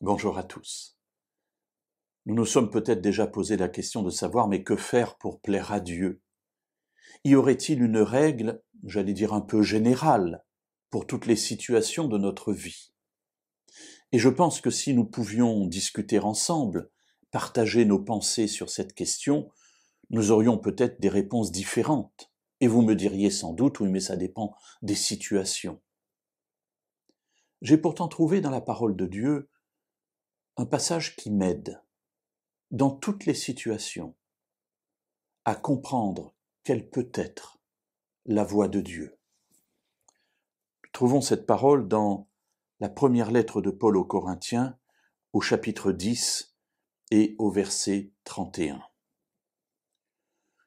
Bonjour à tous. Nous nous sommes peut-être déjà posé la question de savoir mais que faire pour plaire à Dieu? Y aurait-il une règle, j'allais dire un peu générale, pour toutes les situations de notre vie? Et je pense que si nous pouvions discuter ensemble, partager nos pensées sur cette question, nous aurions peut-être des réponses différentes. Et vous me diriez sans doute, oui, mais ça dépend des situations. J'ai pourtant trouvé dans la parole de Dieu un passage qui m'aide, dans toutes les situations, à comprendre quelle peut être la voix de Dieu. Nous trouvons cette parole dans la première lettre de Paul aux Corinthiens, au chapitre 10 et au verset 31.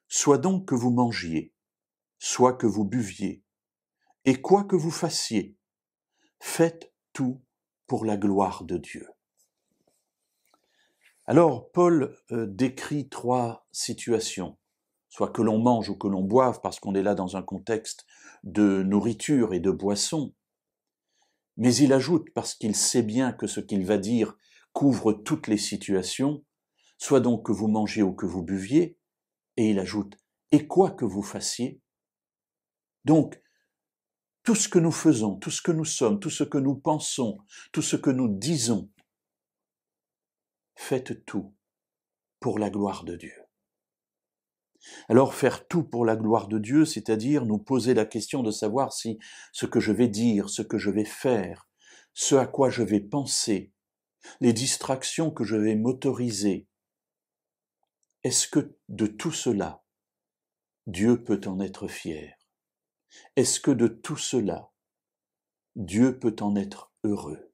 Soit donc que vous mangiez, soit que vous buviez, et quoi que vous fassiez, faites tout pour la gloire de Dieu. Alors, Paul décrit trois situations, soit que l'on mange ou que l'on boive, parce qu'on est là dans un contexte de nourriture et de boisson, mais il ajoute, parce qu'il sait bien que ce qu'il va dire couvre toutes les situations, soit donc que vous mangiez ou que vous buviez, et il ajoute, et quoi que vous fassiez. Donc, tout ce que nous faisons, tout ce que nous sommes, tout ce que nous pensons, tout ce que nous disons, faites tout pour la gloire de Dieu. Alors faire tout pour la gloire de Dieu, c'est-à-dire nous poser la question de savoir si ce que je vais dire, ce que je vais faire, ce à quoi je vais penser, les distractions que je vais m'autoriser, est-ce que de tout cela, Dieu peut en être fier? Est-ce que de tout cela, Dieu peut en être heureux?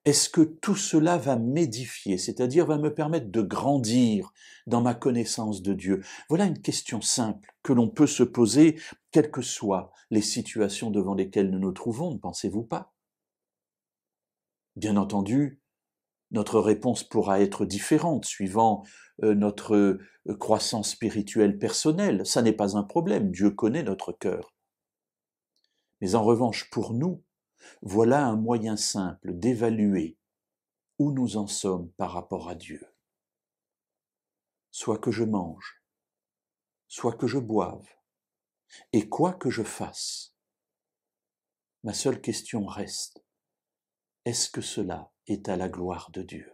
Est-ce que tout cela va m'édifier, c'est-à-dire va me permettre de grandir dans ma connaissance de Dieu? Voilà une question simple que l'on peut se poser, quelles que soient les situations devant lesquelles nous nous trouvons, ne pensez-vous pas? Bien entendu, notre réponse pourra être différente suivant notre croissance spirituelle personnelle. Ça n'est pas un problème, Dieu connaît notre cœur. Mais en revanche, pour nous, voilà un moyen simple d'évaluer où nous en sommes par rapport à Dieu. Soit que je mange, soit que je boive, et quoi que je fasse, ma seule question reste, est-ce que cela est à la gloire de Dieu?